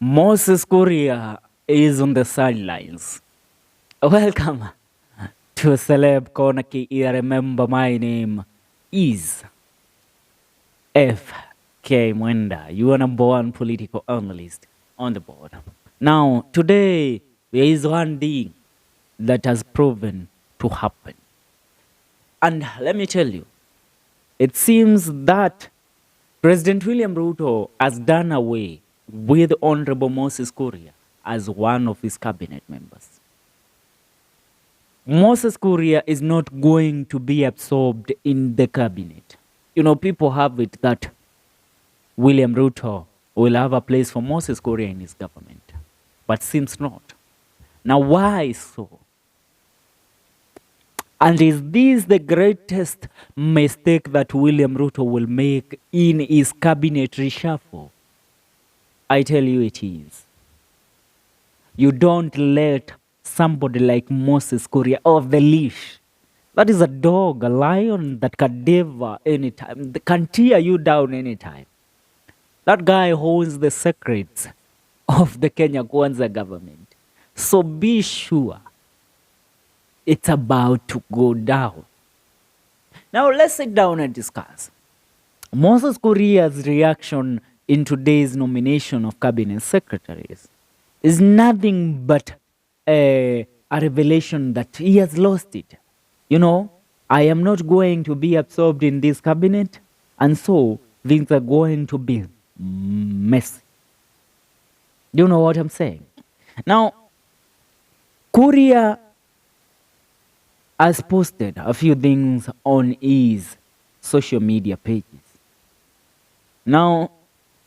Moses Kuria is on the sidelines. Welcome to Celeb Corner. I remember my name is F.K. Mwenda. You are number one political analyst on the board. Now, today, there is one thing that has proven to happen. And let me tell you, it seems that President William Ruto has done away with Honorable Moses Kuria as one of his cabinet members. Moses Kuria is not going to be absorbed in the cabinet. You know, people have it that William Ruto will have a place for Moses Kuria in his government, but seems not. Now, why so? And is this the greatest mistake that William Ruto will make in his cabinet reshuffle? I tell you it is. You don't let somebody like Moses Kuria off the leash. That is a dog, a lion that can devour anytime, that can tear you down anytime. That guy holds the secrets of the Kenya Kwanza government. So be sure it's about to go down. Now let's sit down and discuss. Moses Kuria's reaction in today's nomination of cabinet secretaries is nothing but a revelation that he has lost it. You know, I am not going to be absorbed in this cabinet, and so things are going to be messy. Do you know what I'm saying? Now, Kuria has posted a few things on his social media pages. Now,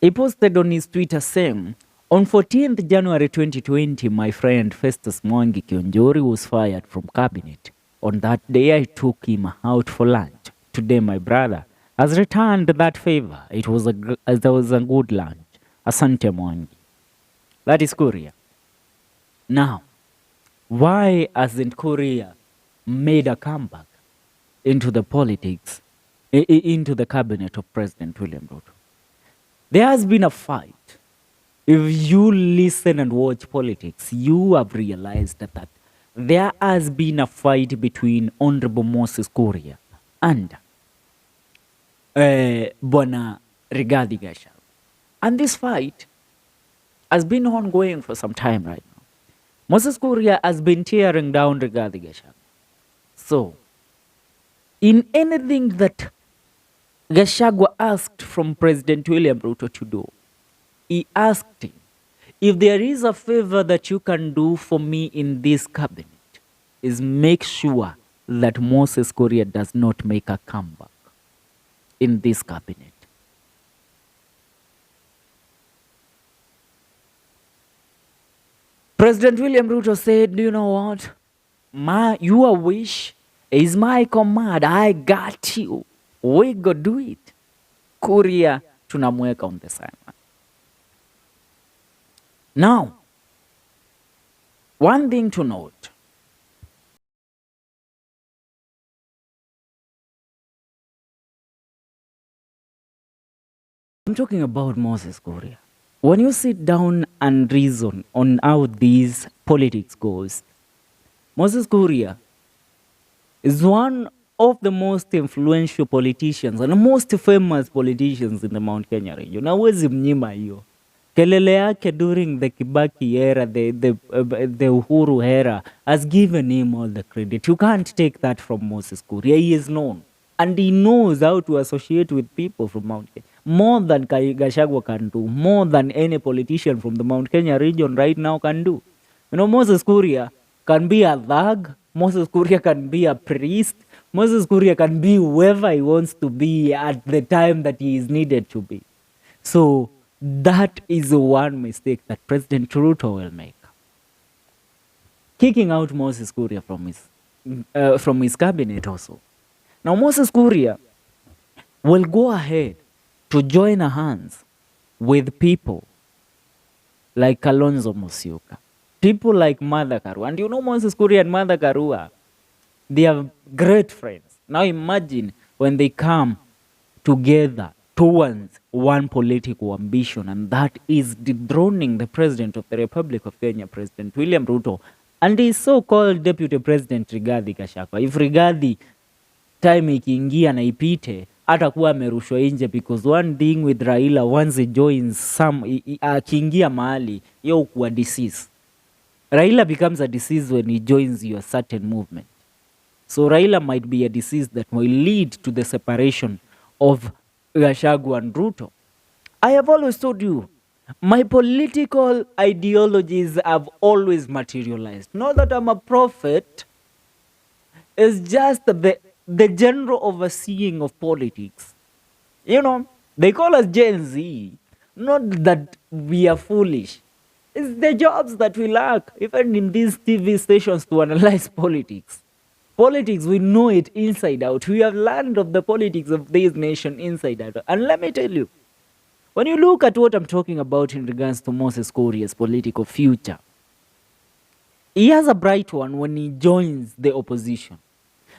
he posted on his Twitter saying, on 14th January 2020, my friend Festus Mwangi Kionjori was fired from cabinet. On that day, I took him out for lunch. Today, my brother has returned that favor. It was a good lunch. Asante Mwangi. That is Kuria. Now, why hasn't Kuria made a comeback into the politics, into the cabinet of President William Ruto? There has been a fight. If you listen and watch politics, you have realized that there has been a fight between Honorable Moses Kuria and Bwana Rigathi Gachagua. And this fight has been ongoing for some time right now. Moses Kuria has been tearing down Rigathi Gachagua. So, in anything that Gachagua asked from President William Ruto to do, he asked him, if there is a favor that you can do for me in this cabinet, is make sure that Moses Kuria does not make a comeback in this cabinet. President William Ruto said, you know what? Your wish is my command. I got you. We go do it. Kuria tunamweka on the side. Now, one thing to note. I'm talking about Moses Kuria. When you sit down and reason on how these politics goes, Moses Kuria is one of the most influential politicians and the most famous politicians in the Mount Kenya region. Hawezi mnyima hiyo. Kelele yake during the Kibaki era, the Uhuru era, has given him all the credit. You can't take that from Moses Kuria. He is known. And he knows how to associate with people from Mount Kenya. More than Gachagua can do. More than any politician from the Mount Kenya region right now can do. You know, Moses Kuria can be a thug. Moses Kuria can be a priest. Moses Kuria can be whoever he wants to be at the time that he is needed to be. So, that is one mistake that President Ruto will make. Kicking out Moses Kuria from his cabinet also. Now, Moses Kuria will go ahead to join hands with people like Kalonzo Musyoka, people like Martha Karua. And you know Moses Kuria and Martha Karua, they are great friends. Now imagine when they come together towards one political ambition, and that is dethroning the President of the Republic of Kenya, President William Ruto, and his so-called Deputy President Rigathi Gachagua. If Rigathi time ikiingia na ipite, atakuwa amerushwa nje, because one thing with Raila, once he joins akiingia mahali, yo kuwa disease. Raila becomes a disease when he joins your certain movement. So Raila might be a disease that will lead to the separation of Gachagua and Ruto. I have always told you, my political ideologies have always materialized. Not that I'm a prophet, it's just the general overseeing of politics. You know, they call us Gen Z, not that we are foolish. It's the jobs that we lack, even in these TV stations, to analyze politics. Politics, we know it inside out. We have learned of the politics of this nation inside out. And let me tell you, when you look at what I'm talking about in regards to Moses Kuria's political future, he has a bright one when he joins the opposition.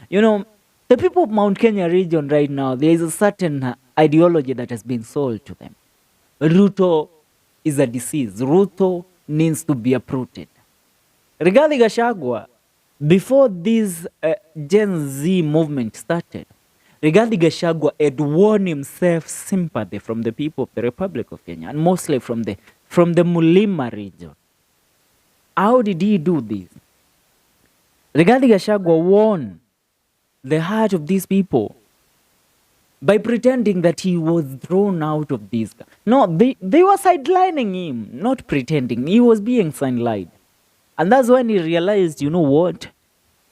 You know, the people of Mount Kenya region right now, there is a certain ideology that has been sold to them. Ruto is a disease. Ruto needs to be uprooted. Regarding Gachagua, before this Gen Z movement started, Rigathi Gachagua had won himself sympathy from the people of the Republic of Kenya, and mostly from the Mulima region. How did he do this? Rigathi Gachagua won the heart of these people by pretending that he was thrown out of this. No, they were sidelining him, not pretending. He was being sidelined. And that's when he realized, you know what?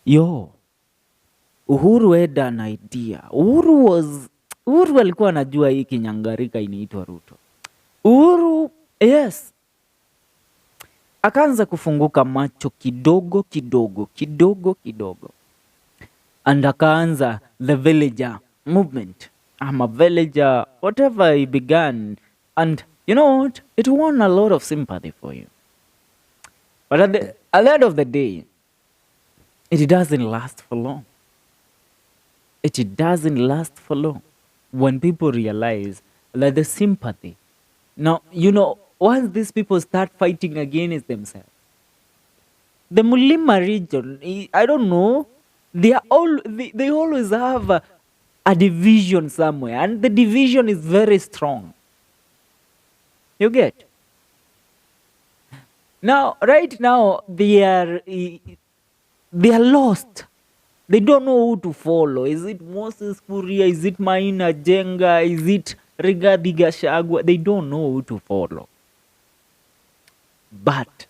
Uhuru had an idea. Uhuru alikuwa anajua hii kinyangarika inaitwa Ruto. Uhuru, yes. Akaanza kufunguka macho kidogo. And akaanza the villager movement. I'm a villager, whatever he began. And you know what? It won a lot of sympathy for you. But at the end of the day, it doesn't last for long. It doesn't last for long when people realize that the sympathy. Now, you know, once these people start fighting against themselves, the Mulima region, I don't know, they always have a division somewhere, and the division is very strong. You get? Now, right now, they are lost. They don't know who to follow. Is it Moses Kuria? Is it Maina Jenga? Is it Rigathi Gachagua? They don't know who to follow. But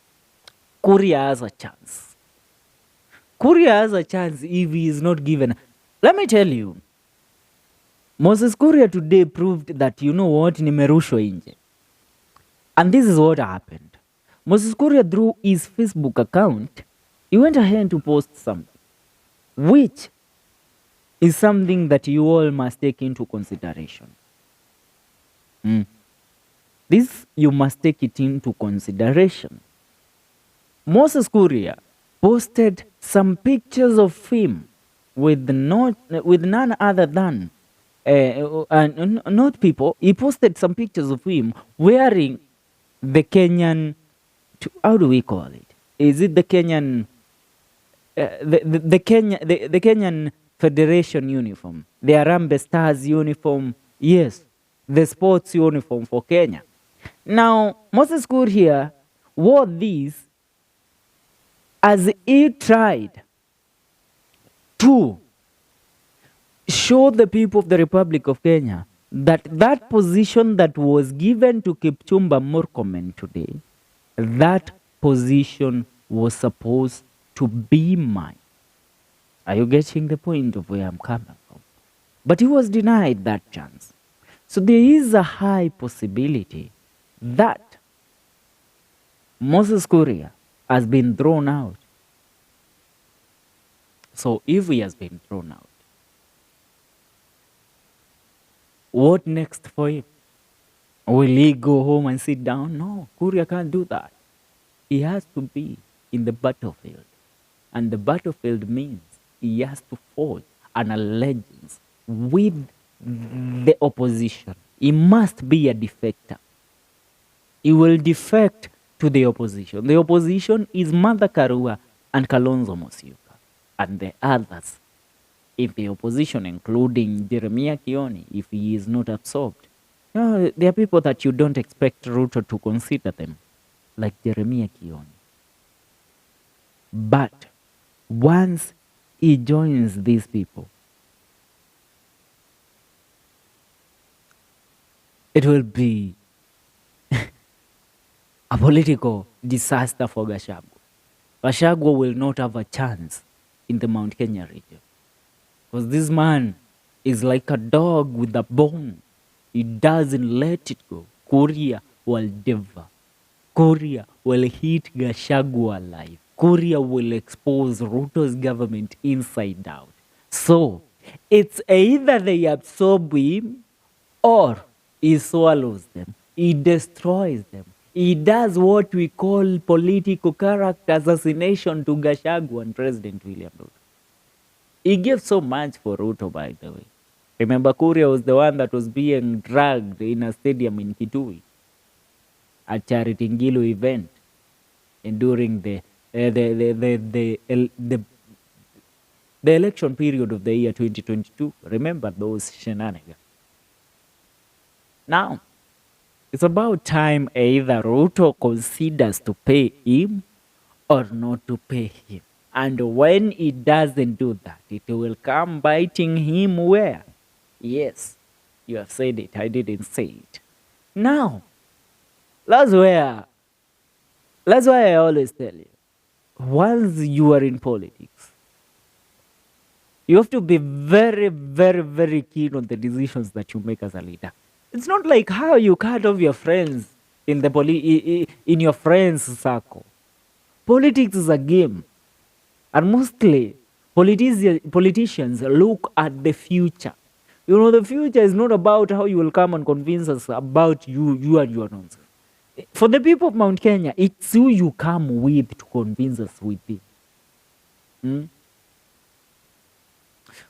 Kuria has a chance. Kuria has a chance if he is not given. Let me tell you, Moses Kuria today proved that, you know what, nimerushwa nje. And this is what happened. Moses Kuria, through his Facebook account, he went ahead to post something, which is something that you all must take into consideration. This, you must take it into consideration. Moses Kuria posted some pictures of him with none other than, not people. He posted some pictures of him wearing the Kenyan, how do we call it? Is it the Kenyan, the Kenyan Federation uniform, the Harambee Stars uniform? Yes, the sports uniform for Kenya. Now, Moses Kuria wore these as he tried to show the people of the Republic of Kenya that that position that was given to Kipchumba Murkomen today, that position was supposed to be mine. Are you getting the point of where I'm coming from? But he was denied that chance. So there is a high possibility that Moses Kuria has been thrown out. So if he has been thrown out, what next for him? Will he go home and sit down? No, Kuria can't do that. He has to be in the battlefield. And the battlefield means he has to forge an allegiance with the opposition. He must be a defector. He will defect to the opposition. The opposition is Martha Karua and Kalonzo Musyoka and the others. If the opposition, including Jeremiah Kioni, if he is not absorbed, there are people that you don't expect Ruto to consider them, like Jeremiah Kioni. But once he joins these people, it will be a political disaster for Gachagua. Gachagua will not have a chance in the Mount Kenya region. Because this man is like a dog with a bone. He doesn't let it go. Kuria will devour. Kuria will hit Gachagua alive. Kuria will expose Ruto's government inside out. So, it's either they absorb him or he swallows them. He destroys them. He does what we call political character assassination to Gachagua and President William Ruto. He gave so much for Ruto, by the way. Remember, Kuria was the one that was being dragged in a stadium in Kitui at Charity Ngilu event, and during the election period of the year 2022. Remember those shenanigans. Now, it's about time either Ruto considers to pay him or not to pay him. And when he doesn't do that, it will come biting him where? Yes, you have said it. I didn't say it. Now, that's why I always tell you, once you are in politics, you have to be very, very, very keen on the decisions that you make as a leader. It's not like how you cut off your friends in the in your friends' circle. Politics is a game. And mostly, politicians look at the future. You know, the future is not about how you will come and convince us about you and your nonsense. For the people of Mount Kenya, it's who you come with to convince us with it.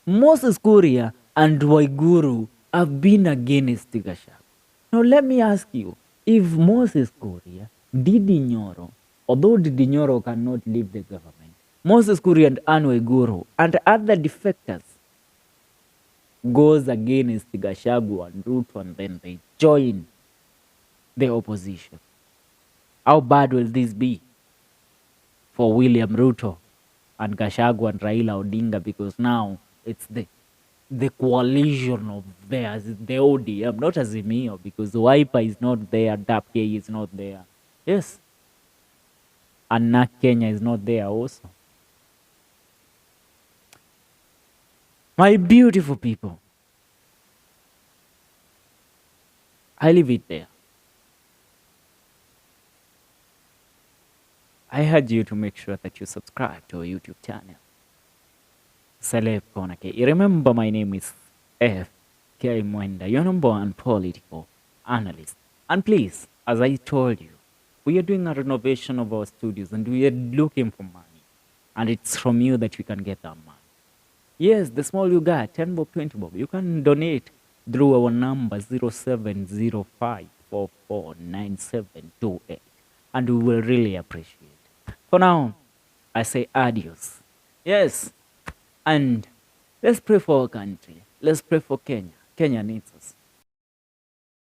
Moses Kuria and Waiguru have been against Gachagua. Now let me ask you, if Moses Kuria, Didi Nyoro, although Didi Nyoro cannot leave the government, Moses Kuria and Anne Waiguru and other defectors goes against Gachagua and Ruto, and then they join the opposition. How bad will this be for William Ruto and Gachagua and Raila Odinga? Because now it's the coalition of theirs, the ODM, not Azimio, because Wiper is not there, DAP-K is not there. Yes. And NAK Kenya is not there also. My beautiful people, I leave it there. I urge you to make sure that you subscribe to our YouTube channel, Celeb Corner K. Remember, my name is F.K. Mwenda, your number one political analyst. And please, as I told you, we are doing a renovation of our studios and we are looking for money. And it's from you that we can get that money. Yes, the small you got, 10 bob, 20 bob, you can donate through our number 0705449728. And we will really appreciate it. For now, I say adios. Yes, and let's pray for our country. Let's pray for Kenya. Kenya needs us.